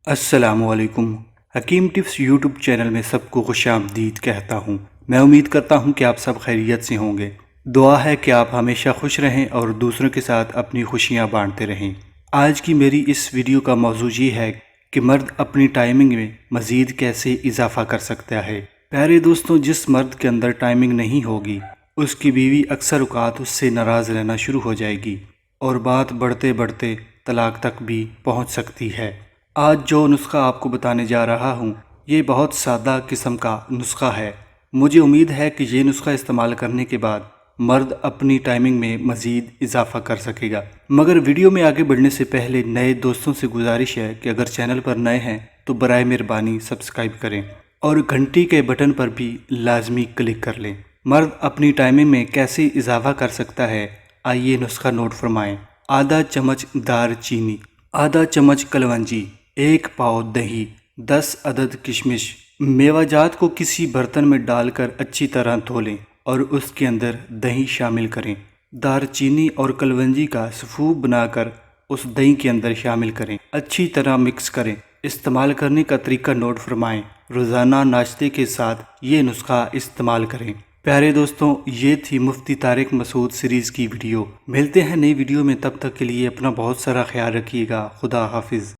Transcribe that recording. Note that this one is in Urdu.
السلام علیکم۔ حکیم ٹپس یوٹیوب چینل میں سب کو خوش آمدید کہتا ہوں۔ میں امید کرتا ہوں کہ آپ سب خیریت سے ہوں گے۔ دعا ہے کہ آپ ہمیشہ خوش رہیں اور دوسروں کے ساتھ اپنی خوشیاں بانٹتے رہیں۔ آج کی میری اس ویڈیو کا موضوع یہ ہے کہ مرد اپنی ٹائمنگ میں مزید کیسے اضافہ کر سکتا ہے۔ پیارے دوستوں، جس مرد کے اندر ٹائمنگ نہیں ہوگی، اس کی بیوی اکثر اوقات اس سے ناراض رہنا شروع ہو جائے گی اور بات بڑھتے بڑھتے طلاق تک بھی پہنچ سکتی ہے۔ آج جو نسخہ آپ کو بتانے جا رہا ہوں، یہ بہت سادہ قسم کا نسخہ ہے۔ مجھے امید ہے کہ یہ نسخہ استعمال کرنے کے بعد مرد اپنی ٹائمنگ میں مزید اضافہ کر سکے گا۔ مگر ویڈیو میں آگے بڑھنے سے پہلے نئے دوستوں سے گزارش ہے کہ اگر چینل پر نئے ہیں تو برائے مہربانی سبسکرائب کریں اور گھنٹی کے بٹن پر بھی لازمی کلک کر لیں۔ مرد اپنی ٹائمنگ میں کیسے اضافہ کر سکتا ہے، آئیے نسخہ نوٹ فرمائیں۔ آدھا چمچ دار چینی، آدھا چمچ کلونجی، 1 پاؤ دہی، 10 عدد کشمش۔ میوہ جات کو کسی برتن میں ڈال کر اچھی طرح دھو لیں اور اس کے اندر دہی شامل کریں۔ دار چینی اور کلونجی کا سفوف بنا کر اس دہی کے اندر شامل کریں، اچھی طرح مکس کریں۔ استعمال کرنے کا طریقہ نوٹ فرمائیں۔ روزانہ ناشتے کے ساتھ یہ نسخہ استعمال کریں۔ پیارے دوستوں، یہ تھی مفتی طارق مسعود سیریز کی ویڈیو۔ ملتے ہیں نئی ویڈیو میں، تب تک کے لیے اپنا بہت سارا خیال رکھیے گا۔ خدا حافظ۔